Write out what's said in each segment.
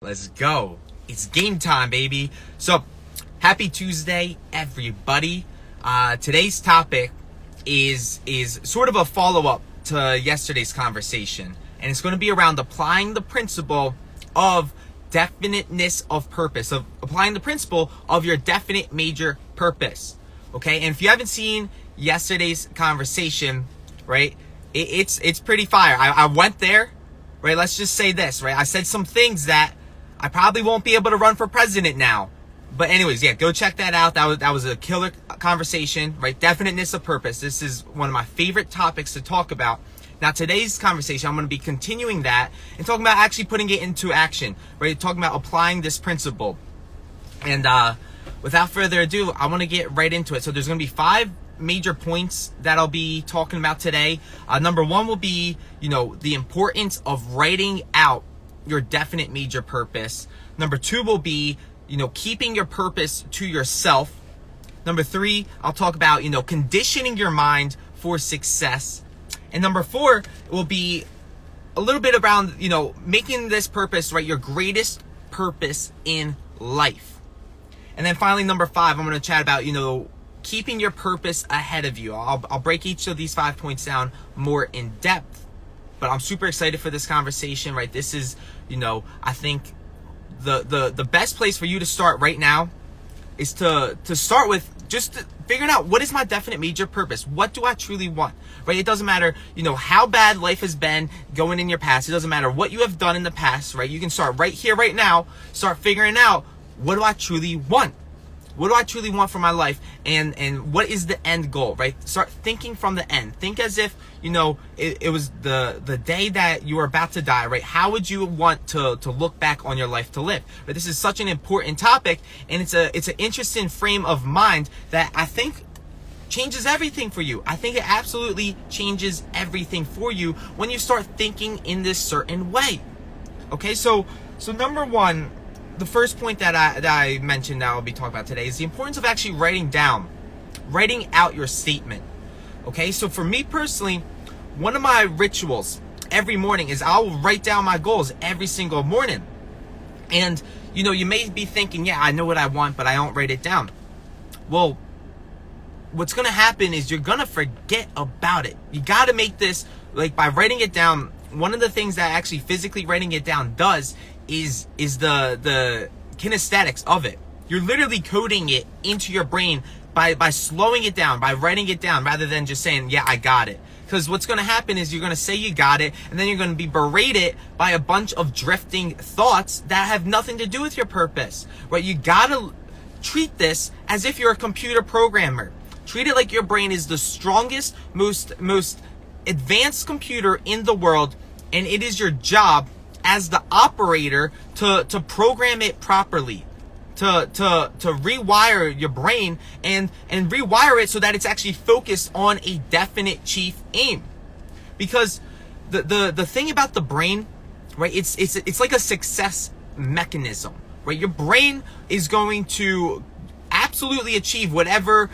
Let's go. It's game time, baby. So, happy Tuesday, everybody. Today's topic is sort of a follow-up to yesterday's conversation. And it's going to be around applying the principle of definiteness of purpose, of applying the principle of your definite major purpose. Okay? And if you haven't seen yesterday's conversation, right, it's pretty fire. I went there, right? Let's just say this, right? I said some things that I probably won't be able to run for president now. But anyways, yeah, go check that out. That was a killer conversation, right? Definiteness of purpose. This is one of my favorite topics to talk about. Now, today's conversation, I'm going to be continuing that and talking about actually putting it into action, right? Talking about applying this principle. And without further ado, I want to get right into it. So there's going to be 5 major points that I'll be talking about today. Number 1 will be, the importance of writing out your definite major purpose. Number 2 will be, keeping your purpose to yourself. Number 3, I'll talk about, conditioning your mind for success. And number 4 will be a little bit around, making this purpose, right, your greatest purpose in life. And then finally, number 5, I'm going to chat about, keeping your purpose ahead of you. I'll break each of these 5 points down more in depth. But I'm super excited for this conversation, right? This is, I think the best place for you to start right now is to start with just figuring out, what is my definite major purpose? What do I truly want, right? It doesn't matter, how bad life has been going in your past. It doesn't matter what you have done in the past, right? You can start right here, right now, start figuring out, what do I truly want? What do I truly want for my life? And what is the end goal, right? Start thinking from the end. Think as if, it was the day that you were about to die, right? How would you want to look back on your life to live? But this is such an important topic, and it's an interesting frame of mind that I think changes everything for you. I think it absolutely changes everything for you when you start thinking in this certain way. Okay, so number 1, the first point that I mentioned that I'll be talking about today is the importance of actually writing out your statement. Okay, so for me personally, one of my rituals every morning is I'll write down my goals every single morning. And, you may be thinking, yeah, I know what I want, but I don't write it down. Well, what's going to happen is you're going to forget about it. You got to make this, like, by writing it down. One of the things that actually physically writing it down does is the kinesthetics of it. You're literally coding it into your brain by slowing it down, by writing it down, rather than just saying, yeah, I got it. Because what's going to happen is you're going to say you got it, and then you're going to be berated by a bunch of drifting thoughts that have nothing to do with your purpose, right? You got to treat this as if you're a computer programmer. Treat it like your brain is the strongest, most advanced computer in the world, and it is your job as the operator to program it properly, to rewire your brain and rewire it so that it's actually focused on a definite chief aim. Because the thing about the brain, right, it's like a success mechanism, right? Your brain is going to absolutely achieve whatever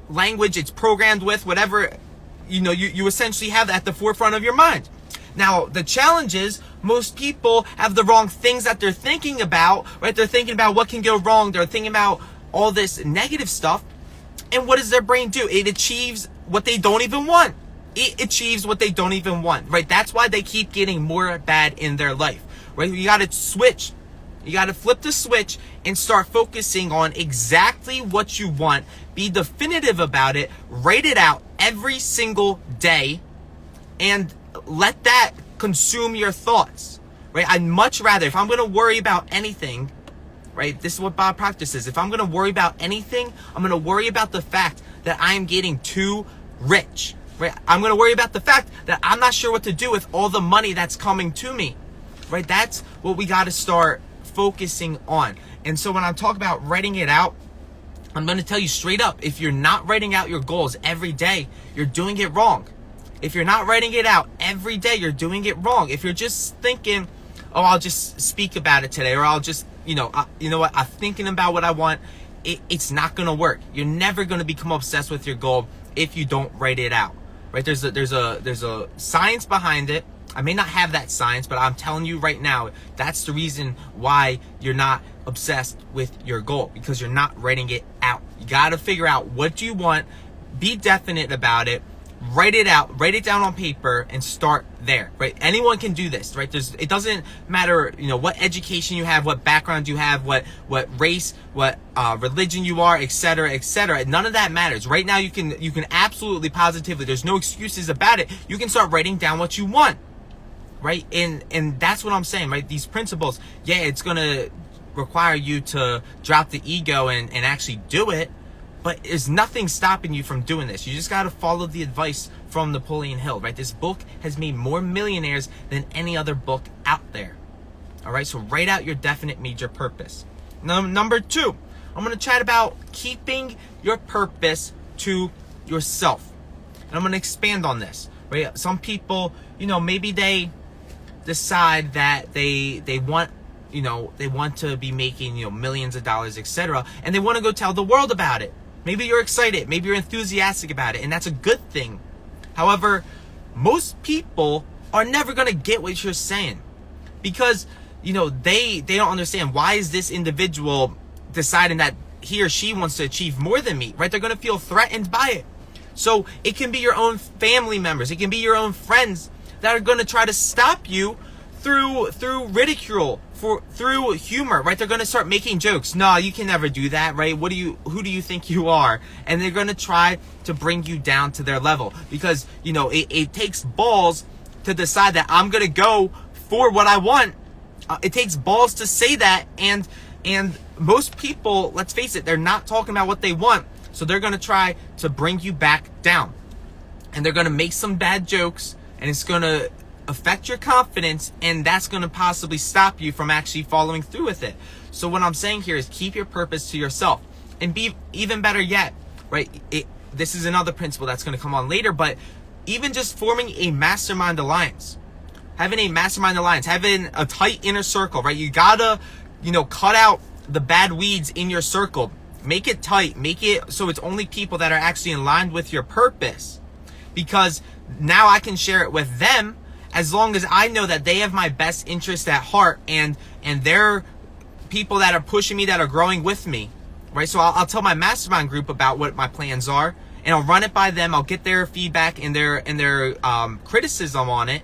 language it's programmed with, whatever you essentially have at the forefront of your mind. Now, the challenge is most people have the wrong things that they're thinking about, right? They're thinking about what can go wrong. They're thinking about all this negative stuff. And what does their brain do? It achieves what they don't even want. It achieves what they don't even want, right? That's why they keep getting more bad in their life, right? You got to switch. You got to flip the switch and start focusing on exactly what you want. Be definitive about it. Write it out every single day and let that consume your thoughts, right? I'd much rather, if I'm going to worry about anything, right? This is what Bob Proctor says. If I'm going to worry about anything, I'm going to worry about the fact that I am getting too rich, right? I'm going to worry about the fact that I'm not sure what to do with all the money that's coming to me, right? That's what we got to start focusing on. And so when I'm talking about writing it out, I'm going to tell you straight up, if you're not writing out your goals every day, you're doing it wrong. If you're not writing it out every day, you're doing it wrong. If you're just thinking, oh, I'll just speak about it today, or I'll just, you know what, I'm thinking about what I want, it's not going to work. You're never going to become obsessed with your goal if you don't write it out, right? There's a science behind it. I may not have that science, but I'm telling you right now, that's the reason why you're not obsessed with your goal, because you're not writing it out. You got to figure out what you want, be definite about it, write it out, write it down on paper, and start there, right? Anyone can do this, right? It doesn't matter, what education you have, what background you have, what race, what religion you are, etc., etc. None of that matters. Right now, you can absolutely, positively, there's no excuses about it. You can start writing down what you want, right? And that's what I'm saying, right? These principles, yeah, it's gonna require you to drop the ego and actually do it. But there's nothing stopping you from doing this. You just got to follow the advice from Napoleon Hill, right? This book has made more millionaires than any other book out there. All right, so write out your definite major purpose. Number 2, I'm going to chat about keeping your purpose to yourself. And I'm going to expand on this, right? Some people, maybe they decide that they want they want to be making, millions of dollars, etc. And they want to go tell the world about it. Maybe you're excited. Maybe you're enthusiastic about it. And that's a good thing. However, most people are never going to get what you're saying. Because, they don't understand. Why is this individual deciding that he or she wants to achieve more than me, right? They're going to feel threatened by it. So it can be your own family members. It can be your own friends that are going to try to stop you through ridicule, through humor, right? They're going to start making jokes. No, you can never do that, right? Who do you think you are? And they're going to try to bring you down to their level, because, it takes balls to decide that I'm going to go for what I want. It takes balls to say that. And most people, let's face it, they're not talking about what they want. So they're going to try to bring you back down, and they're going to make some bad jokes, and it's going to affect your confidence, and that's going to possibly stop you from actually following through with it. So what I'm saying here is keep your purpose to yourself, and be even better yet, right? This is another principle that's going to come on later, but even just forming a mastermind alliance, having a tight inner circle, right? You gotta, cut out the bad weeds in your circle, make it tight, make it so it's only people that are actually in line with your purpose, because now I can share it with them, as long as I know that they have my best interest at heart, and they're people that are pushing me, that are growing with me, right? So I'll tell my mastermind group about what my plans are, and I'll run it by them. I'll get their feedback and their criticism on it,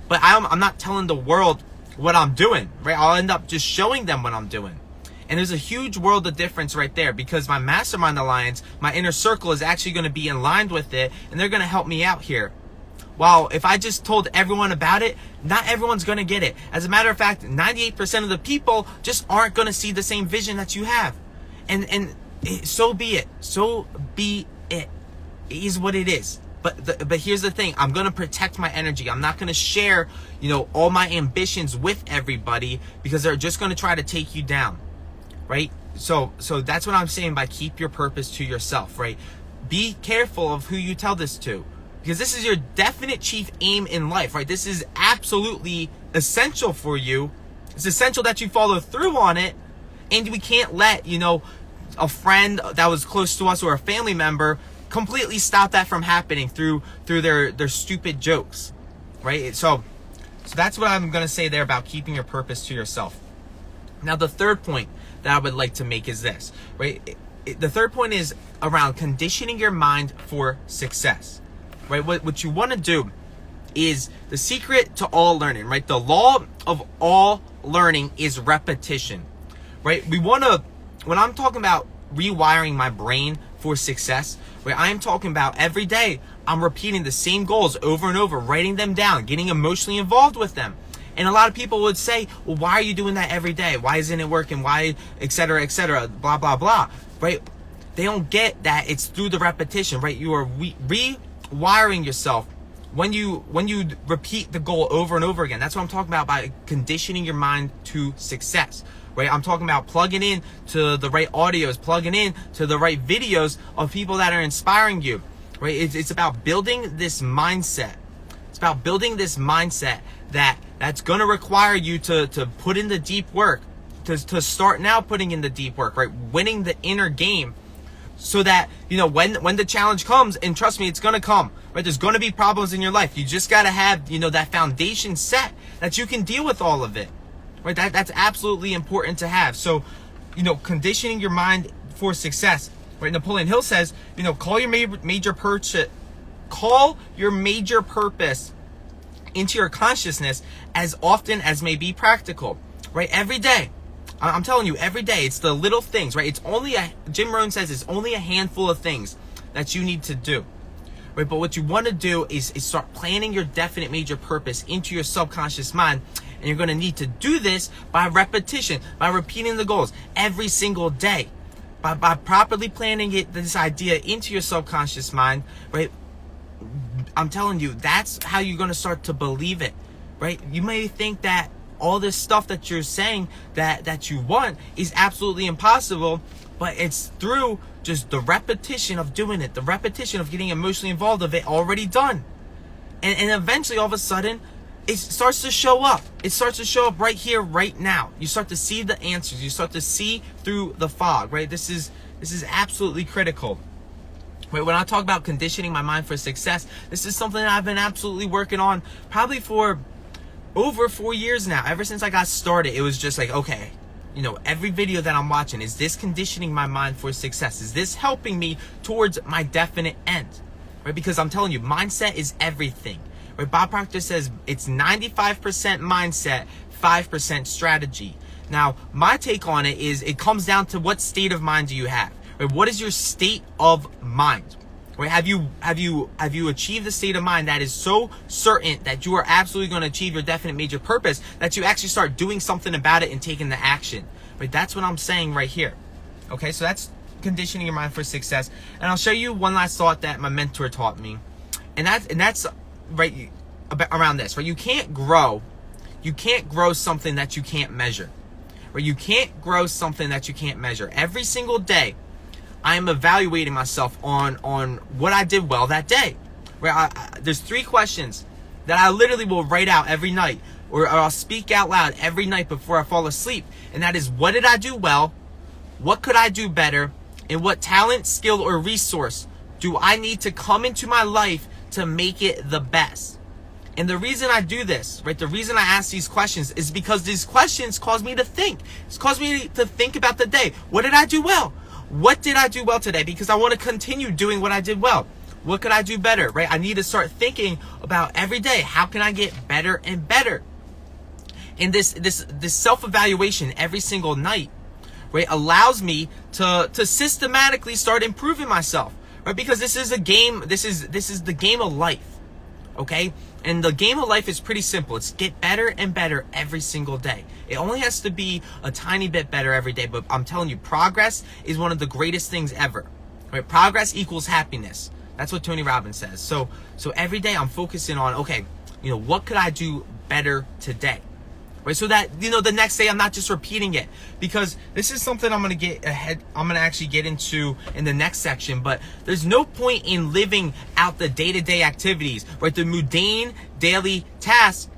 but I'm not telling the world what I'm doing, right? I'll end up just showing them what I'm doing. And there's a huge world of difference right there, because my mastermind alliance, my inner circle, is actually going to be in line with it, and they're going to help me out here. Well, if I just told everyone about it, not everyone's going to get it. As a matter of fact, 98% of the people just aren't going to see the same vision that you have. And so be it. So be it. It is what it is. But here's the thing. I'm going to protect my energy. I'm not going to share, all my ambitions with everybody, because they're just going to try to take you down, right? So that's what I'm saying by keep your purpose to yourself, right? Be careful of who you tell this to, because this is your definite chief aim in life, right? This is absolutely essential for you. It's essential that you follow through on it. And we can't let, a friend that was close to us or a family member completely stop that from happening through their stupid jokes, right? So that's what I'm going to say there about keeping your purpose to yourself. Now, the third point that I would like to make is this, right? The third point is around conditioning your mind for success. Right, what you want to do is the secret to all learning, right? The law of all learning is repetition, right? When I'm talking about rewiring my brain for success, right? I am talking about every day I'm repeating the same goals over and over, writing them down, getting emotionally involved with them. And a lot of people would say, well, why are you doing that every day? Why isn't it working? Why, et cetera, blah, blah, blah, right? They don't get that it's through the repetition, right? You are rewiring yourself when you repeat the goal over and over again. That's what I'm talking about by conditioning your mind to success, right? I'm talking about plugging in to the right audios, plugging in to the right videos of people that are inspiring you, right? It's about building this mindset. It's about building this mindset that's going to require you to put in the deep work, to start now putting in the deep work, right? Winning the inner game so that, when the challenge comes, and trust me, it's going to come, right? There's going to be problems in your life. You just got to have, that foundation set that you can deal with all of it, right? That's absolutely important to have. So, conditioning your mind for success, right? Napoleon Hill says, call your major purpose into your consciousness as often as may be practical, right? Every day. I'm telling you, every day. It's the little things, right? Jim Rohn says it's only a handful of things that you need to do, right? But what you want to do is start planning your definite major purpose into your subconscious mind. And you're going to need to do this by repetition, by repeating the goals every single day, by properly planning this idea into your subconscious mind, right? I'm telling you, that's how you're going to start to believe it, right? You may think that all this stuff that you're saying that you want is absolutely impossible, but it's through just the repetition of doing it, the repetition of getting emotionally involved of it already done. And eventually, all of a sudden, it starts to show up. It starts to show up right here, right now. You start to see the answers. You start to see through the fog, right? This is absolutely critical. Right, when I talk about conditioning my mind for success, this is something that I've been absolutely working on probably for over 4 years now. Ever since I got started, it was just like, okay, every video that I'm watching, is this conditioning my mind for success? Is this helping me towards my definite end? Right? Because I'm telling you, mindset is everything. Right? Bob Proctor says it's 95% mindset, 5% strategy. Now, my take on it is it comes down to what state of mind do you have? Right? What is your state of mind? Right? Have you achieved the state of mind that is so certain that you are absolutely going to achieve your definite major purpose that you actually start doing something about it and taking the action? Right? That's what I'm saying right here. Okay, so that's conditioning your mind for success. And I'll show you one last thought that my mentor taught me, and that's right around this. Right? You can't grow something that you can't measure. Right? You can't grow something that you can't measure. Every single day, I am evaluating myself on what I did well that day. Right? There's 3 questions that I literally will write out every night, or I'll speak out loud every night before I fall asleep. And that is, what did I do well? What could I do better? And what talent, skill, or resource do I need to come into my life to make it the best? And the reason I do this, right, the reason I ask these questions is because these questions cause me to think. It's caused me to think about the day. What did I do well? What did I do well today? Because I want to continue doing what I did well. What could I do better, right? I need to start thinking about every day, how can I get better and better? And this self-evaluation every single night, right, allows me to systematically start improving myself, right? Because this is a game. This is the game of life, okay? And the game of life is pretty simple. It's get better and better every single day. It only has to be a tiny bit better every day, but I'm telling you, progress is one of the greatest things ever. Right? Progress equals happiness. That's what Tony Robbins says. So every day I'm focusing on, okay, what could I do better today? Right? So that, the next day I'm not just repeating it, because this is something I'm going to actually get into in the next section. But there's no point in living out the day-to-day activities, right? The mundane daily tasks,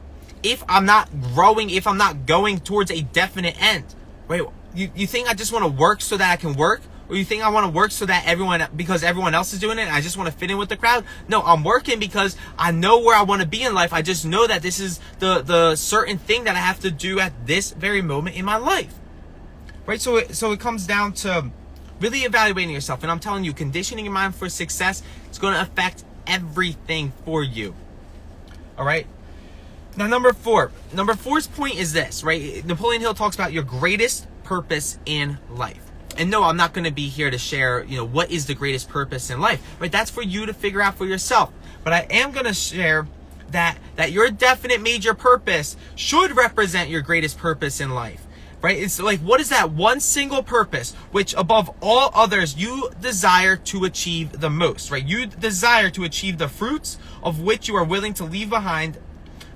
if I'm not growing, if I'm not going towards a definite end, right? You think I just want to work so that I can work? Or you think I want to work so that because everyone else is doing it, and I just want to fit in with the crowd? No, I'm working because I know where I want to be in life. I just know that this is the certain thing that I have to do at this very moment in my life. Right? So it comes down to really evaluating yourself. And I'm telling you, conditioning your mind for success is going to affect everything for you. All right? Now, number 4's point is this, right? Napoleon Hill talks about your greatest purpose in life. And no, I'm not going to be here to share, what is the greatest purpose in life, right? That's for you to figure out for yourself. But I am going to share that your definite major purpose should represent your greatest purpose in life, right? It's like, what is that one single purpose which above all others you desire to achieve the most, right? You desire to achieve the fruits of which you are willing to leave behind,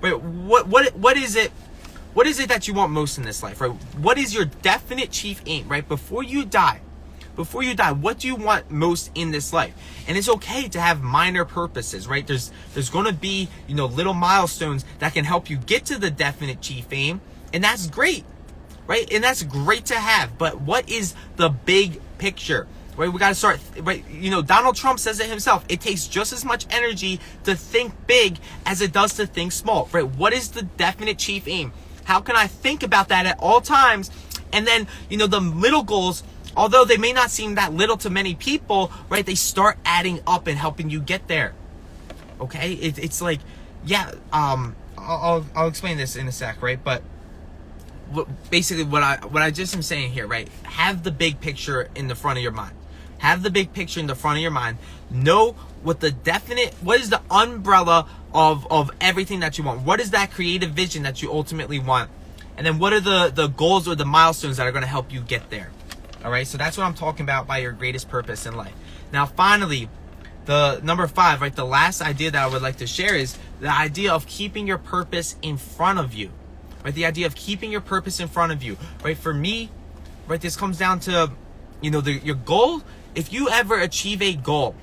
right? What is it? What is it that you want most in this life, right? What is your definite chief aim, right? Before you die, what do you want most in this life? And it's okay to have minor purposes, right? There's going to be, little milestones that can help you get to the definite chief aim, and that's great, right? And that's great to have. But what is the big picture? right? We got to start, right? You know, Donald Trump says it himself. It takes just as much energy to think big as it does to think small, right? What is the definite chief aim? How can I think about that at all times? And then, you know, the little goals, although they may not seem that little to many people, right? They start adding up and helping you get there. Okay? It's like, yeah, I'll explain this in a sec, right? But basically what I just am saying here, right? Have the big picture in the front of your mind. Have the big picture in the front of your mind. Know what is the umbrella of everything that you want? What is that creative vision that you ultimately want? And then what are the goals or the milestones that are going to help you get there? All right, so that's what I'm talking about by your greatest purpose in life. Now, finally, the number 5, right? The last idea that I would like to share is the idea of keeping your purpose in front of you, right? The idea of keeping your purpose in front of you, right? For me, right, this comes down to, you know, your goal. If you ever achieve a goal,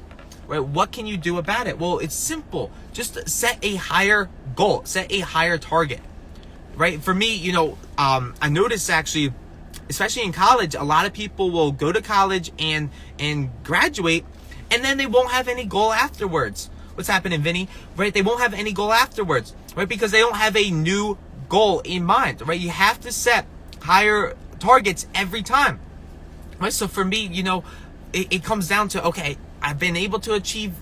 right, what can you do about it? Well, it's simple. Just set a higher goal, set a higher target, right? For me, you know, I noticed actually, especially in college, a lot of people will go to college and graduate, and then they won't have any goal afterwards. What's happening, Vinny? Right? They won't have any goal afterwards, right? Because they don't have a new goal in mind, right? You have to set higher targets every time, right? So for me, you know, it comes down to, okay, I've been able to achieve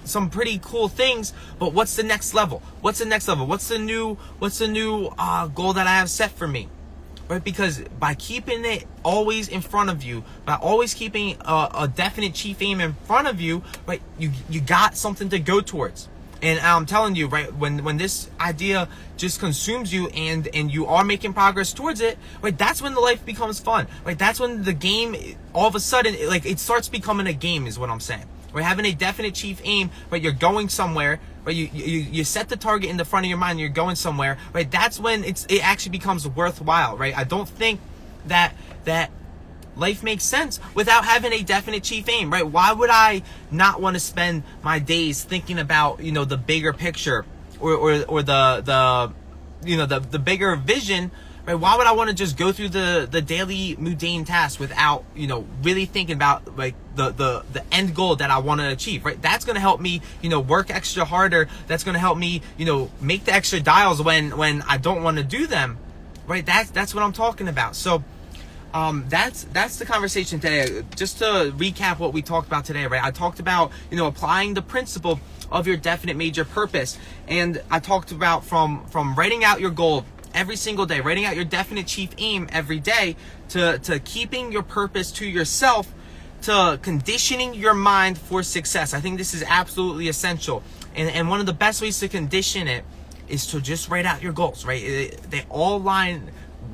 some pretty cool things, but what's the next level? What's the next level? What's the new goal that I have set for me? Right? Because by keeping it always in front of you, by always keeping a definite chief aim in front of you, right, you got something to go towards. And I'm telling you, right, when this idea just consumes you and you are making progress towards it, right, that's when the life becomes fun, right? That's when the game, all of a sudden, like, it starts becoming a game, is what I'm saying. Right, having a definite chief aim, right, you're going somewhere, right, you set the target in the front of your mind, you're going somewhere, right, that's when it actually becomes worthwhile, right? I don't think that life makes sense without having a definite chief aim, right? Why would I not want to spend my days thinking about, you know, the bigger picture or the you know, the bigger vision, right? Why would I want to just go through the daily mundane tasks without, you know, really thinking about, like, the end goal that I want to achieve, right? That's going to help me, you know, work extra harder. That's going to help me, you know, make the extra dials when I don't want to do them, right? That's what I'm talking about. So that's the conversation today. Just to recap what we talked about today, right? I talked about, you know, applying the principle of your definite major purpose, and I talked about from writing out your goal every single day, writing out your definite chief aim every day, to keeping your purpose to yourself, to conditioning your mind for success. I think this is absolutely essential, and one of the best ways to condition it is to just write out your goals, right? They all line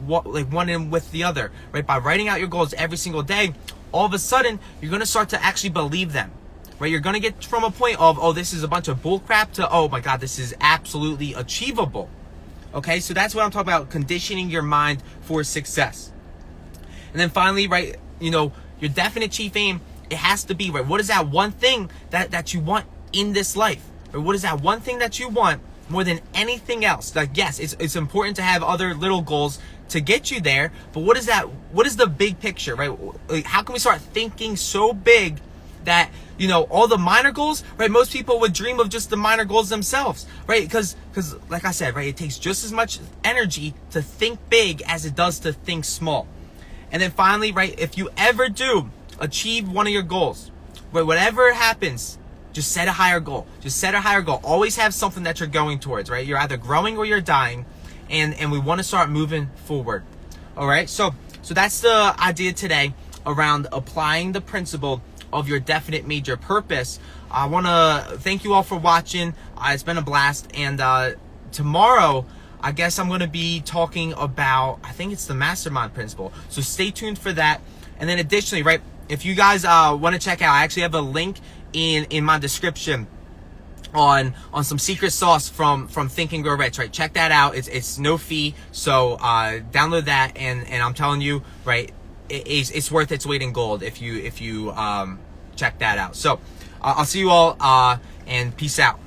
like one in with the other, right? By writing out your goals every single day, all of a sudden you're going to start to actually believe them, right? You're going to get from a point of, oh, this is a bunch of bull crap, to, oh my God, this is absolutely achievable. Okay, so that's what I'm talking about, conditioning your mind for success. And then finally, right, you know, your definite chief aim, it has to be, right, what is that one thing that you want in this life? Or what is that one thing that you want more than anything else? Like, yes, it's important to have other little goals to get you there, but what is that? What is the big picture, right? Like, how can we start thinking so big that, you know, all the minor goals, right? Most people would dream of just the minor goals themselves, right? Because like I said, right, it takes just as much energy to think big as it does to think small. And then finally, right, if you ever do achieve one of your goals, right, whatever happens, just set a higher goal. Just set a higher goal. Always have something that you're going towards, right? You're either growing or you're dying, and we want to start moving forward. All right? So that's the idea today around applying the principle of your definite major purpose. I want to thank you all for watching. It's been a blast, and tomorrow, I guess I'm going to be talking about, I think it's the mastermind principle. So stay tuned for that. And then additionally, right, if you guys want to check out, I actually have a link in my description on some secret sauce from Think and Grow Rich, right? Check that out. It's no fee. So download that, and I'm telling you, right, it's worth its weight in gold if you check that out. So I'll see you all, and peace out.